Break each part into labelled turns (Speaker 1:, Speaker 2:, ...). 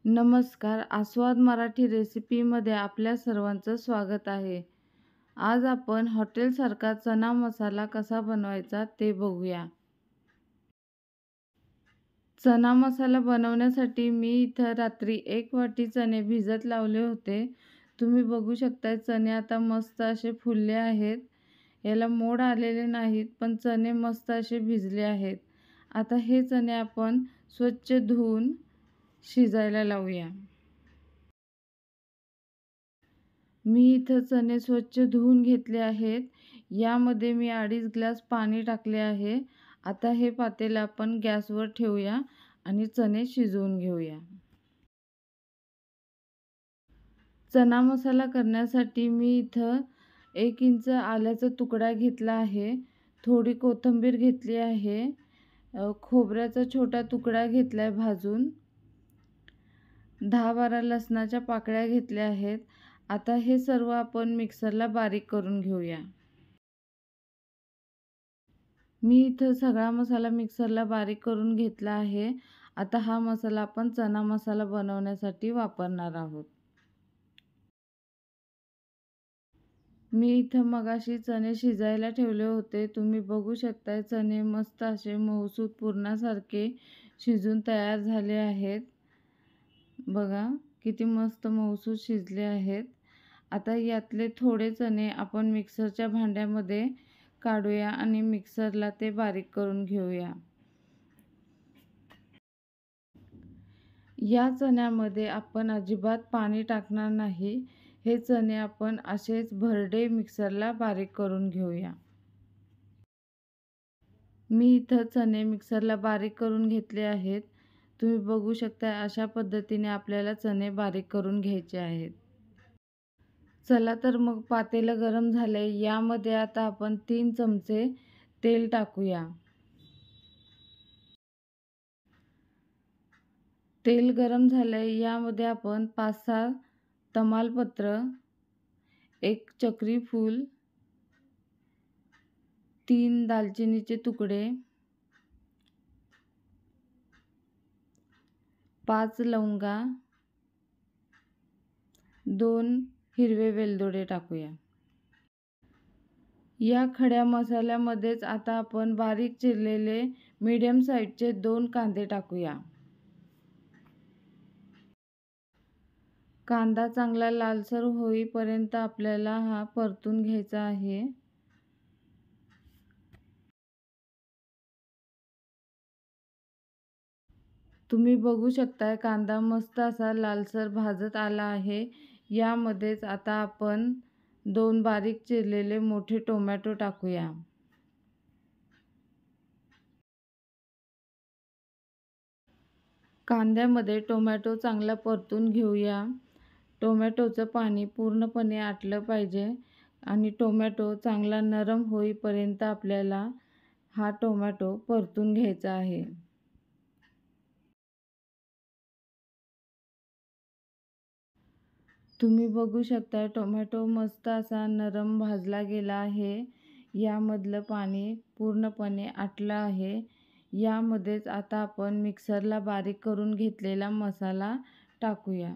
Speaker 1: नमस्कार. आस्वाद मराठी रेसिपीमध्ये आपल्या सर्वांचं स्वागत आहे. आज आपण हॉटेलसारखा चना मसाला कसा बनवायचा ते बघूया. चना मसाला बनवण्यासाठी मी इथं रात्री 1 वाटी चणे भिजत लावले होते. तुम्ही बघू शकताय चणे आता मस्त असे फुलले आहेत. याला मोड आलेले नाहीत, पण चणे मस्त असे भिजले आहेत. आता हे चणे आपण स्वच्छ धुवून शिजायला लावूया. मी इथं चणे स्वच्छ धुवून घेतले आहेत. यामध्ये मी 2.5 ग्लास पाणी टाकले आहे. आता हे पातेलं आपण गॅसवर ठेवूया आणि चणे शिजवून घेऊया. चना मसाला करण्यासाठी मी इथं 1 इंच आल्याचा तुकडा घेतला आहे. थोडी कोथिंबीर घेतली आहे. खोबऱ्याचा छोटा तुकडा घेतला आहे भाजून. 10-12 लसणाच्या पाकळ्या घेतल्या आहेत. आता हे सर्व आपण मिक्सरला बारीक करून घेऊया. मी इथं सगळा मसाला मिक्सरला बारीक करून घेतला आहे. आता हा मसाला आपण चना मसाला बनवण्यासाठी वापरणार आहोत. मी इथं मगाशी चणे शिजायला ठेवले होते. तुम्ही बघू शकताय चणे मस्त असे मऊसूत पुरणासारखे शिजून तयार झाले आहेत. बघा किती मस्त मऊसूत शिजले आहेत. आता यातले थोडे चणे आपण मिक्सरच्या भांड्यामध्ये काढूया आणि मिक्सरला ते बारीक करून घेऊया. या चण्यामध्ये आपण अजिबात पाणी टाकणार नाही. हे चणे आपण असेच भरडे मिक्सरला बारीक करून घेऊया. मी इथं चणे मिक्सरला बारीक करून घेतले आहेत. तुम्ही बघू शकता अशा पद्धतीने आपल्याला चणे बारीक करून घ्यायचे आहेत. चला तर मग पातेलं गरम झाले. यामध्ये आता आपण 3 चमचे तेल टाकूया. तेल गरम झालंय. यामध्ये आपण 5-6 तमालपत्र, 1 चक्री फूल, 3 दालचिनीचे तुकडे, 5 लवंगा, 2 हिरवे वेलदोडे टाकूया. या खड्या मसाल्यामध्येच आता आपण बारीक चिरलेले मीडियम साईजचे 2 कांदे टाकूया. कांदा चांगला लालसर होईपर्यंत आपल्याला हा परतून घ्यायचा आहे. तुम्ही बघू शकताय कांदा मस्त असा लालसर भाजत आला आहे. यामध्येच आता आपण 2 बारीक चिरलेले मोठे टोमॅटो टाकूया. कांद्यामध्ये टोमॅटो चांगला परतून घेऊया. टोमॅटोचं पाणी पूर्णपणे आटलं पाहिजे आणि टोमॅटो चांगला नरम होईपर्यंत आपल्याला हा टोमॅटो परतून घ्यायचा आहे. तुम्ही बघू शकता टोमॅटो मस्त असा नरम भाजला गेला आहे. यामधलं पाणी पूर्णपणे आटलं आहे. यामध्येच आता आपण मिक्सरला बारीक करून घेतलेला मसाला टाकूया.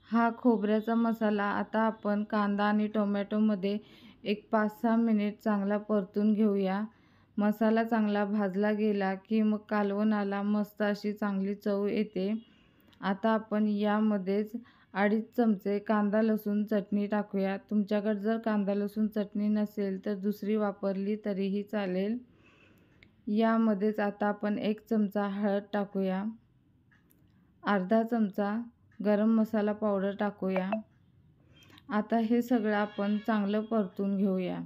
Speaker 1: हा खोबऱ्याचा मसाला आता आपण कांदा आणि टोमॅटोमध्ये एक 5-6 मिनिट चांगला परतून घेऊया. मसाला चांगला भाजला गेला की मग कालवणाला मस्त अशी चांगली चव येते. आता आपण यामध्येच 2.5 चमचे कांदा लसूण चटणी टाकूया. तुमच्याकडे जर कांदा लसूण चटणी नसेल तर दुसरी वापरली तरीही चालेल. यामध्येच आता आपण 1 चमचा हळद टाकूया. अर्धा चमचा गरम मसाला पावडर टाकूया. आता हे सगळं आपण चांगलं परतून घेऊया.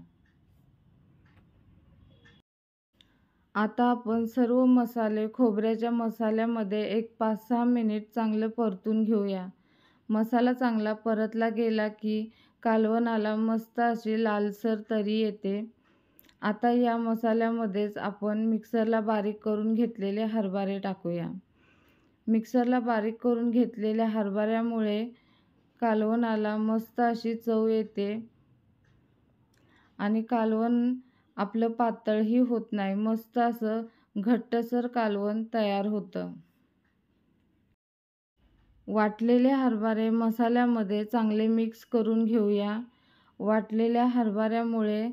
Speaker 1: आता आपण सर्व मसाले खोबऱ्याच्या मसाल्यामध्ये एक 5-6 मिनिट चांगलं परतून घेऊया. मसाला चांगला परतला गेला की कालवणाला मस्त अशी लालसर तरी येते. आता या मसाल्यामध्येच आपण मिक्सरला बारीक करून घेतलेले हरभरे टाकूया. मिक्सरला बारीक करून घेतलेल्या हरभऱ्यामुळे कालवणाला मस्त अशी चव येते आणि कालवण आपलं पातळही होत नाही, मस्त असं घट्टसर कालवण तयार होतं. वाटलेले हरभरे मसाल्यामध्ये चांगले मिक्स करून घेऊया. वाटलेल्या हरभऱ्यामुळे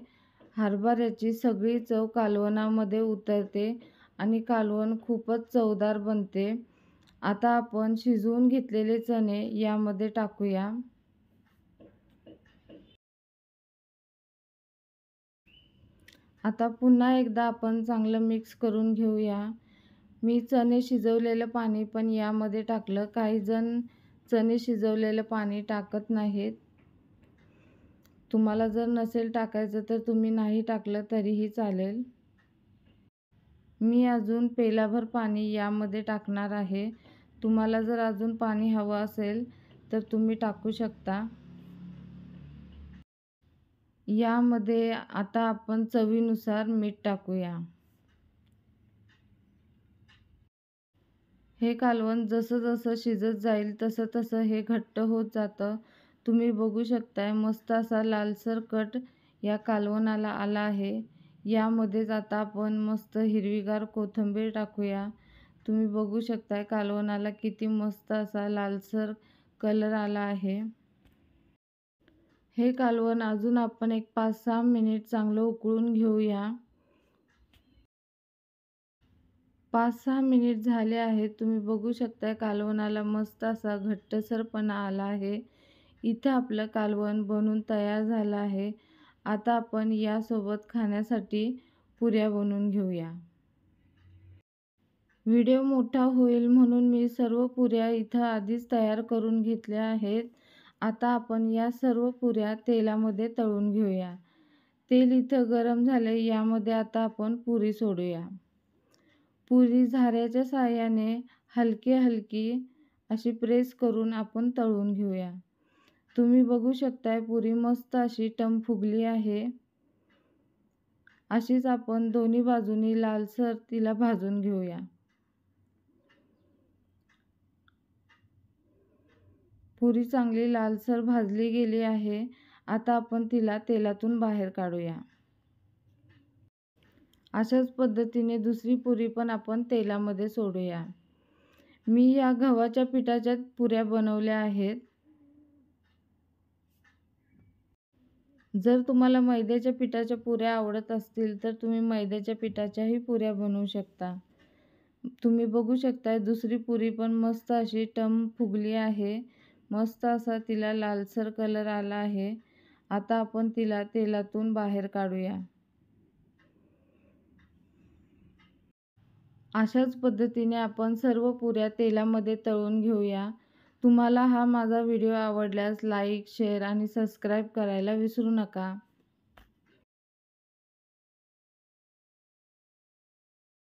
Speaker 1: हरभऱ्याची सगळी चव कालवणामध्ये उतरते आणि कालवण खूपच चवदार बनते. आता आपण शिजवून घेतलेले चणे यामध्ये टाकूया. आता पुन्हा एकदा आपण चांगलं मिक्स करून घेऊया. मी चणे शिजवलेलं पाणी पण यामध्ये टाकलं. काही जण चणे शिजवलेलं पाणी टाकत नाहीत. तुम्हाला जर नसेल टाकायचं तर तुम्ही नाही टाकलं तरीही चालेल. मी अजून पेलाभर पाणी यामध्ये टाकणार आहे. तुम्हाला जर अजून पाणी हवं असेल तर तुम्ही टाकू शकता. यामध्ये आता आपण चवीनुसार मीठ टाकूया. हे कालवण जसं जसं शिजत जाईल तसं तसं हे घट्ट होत जातं. तुम्ही बघू शकताय मस्त असा लालसर कट या कालवणाला आला आहे. यामध्येच आता आपण मस्त हिरवीगार कोथिंबीर टाकूया. तुम्ही बघू शकताय कालवणाला किती मस्त असा लालसर कलर आला आहे. हे कालवण अजून आपण एक 5-6 मिनिट चांगलं उकळून घेऊया. 5-6 मिनिट झाले आहेत. तुम्ही बघू शकताय कालवणाला मस्त असा घट्टसरपणा आला आहे. इथं आपलं कालवण बनून तयार झालं आहे. आता आपण यासोबत खाण्यासाठी पुऱ्या बनवून घेऊया. व्हिडिओ मोठा होईल म्हणून मी सर्व पुऱ्या इथं आधीच तयार करून घेतल्या आहेत. आता आपण या सर्व पुऱ्या तेलामध्ये तळून घेऊया. तेल इथं गरम झाले. यामध्ये आता आपण पुरी सोडूया. पुरी झाऱ्याच्या साहाय्याने हलकी अशी प्रेस करून आपण तळून घेऊया. तुम्ही बघू शकताय पुरी मस्त अशी टम फुगली आहे. अशीच आपण दोन्ही बाजूनी लालसर तिला भाजून घेऊया. पुरी चांगली लालसर भाजली गेली आहे. आता आपण तिला तेलातून बाहेर काढूया. अशाच पद्धतीने दुसरी पुरी पण आपण तेलामध्ये सोडूया. मी या गव्हाच्या पिठाच्या पुऱ्या बनवल्या आहेत. जर तुम्हाला मैद्याच्या पिठाच्या पुऱ्या आवडत असतील तर तुम्ही मैद्याच्या पिठाच्याही पुऱ्या बनवू शकता. तुम्ही बघू शकताय दुसरी पुरी पण मस्त अशी टम फुगली आहे. मस्त असा तिला लालसर कलर आला आहे. आता आपण तिला तेलातून बाहेर काढूया. अशाच पद्धतीने आपण सर्व पुऱ्या तेलामध्ये तळून घेऊया. तुम्हाला हा माझा व्हिडिओ आवडल्यास लाईक, शेअर आणि सबस्क्राईब करायला विसरू नका.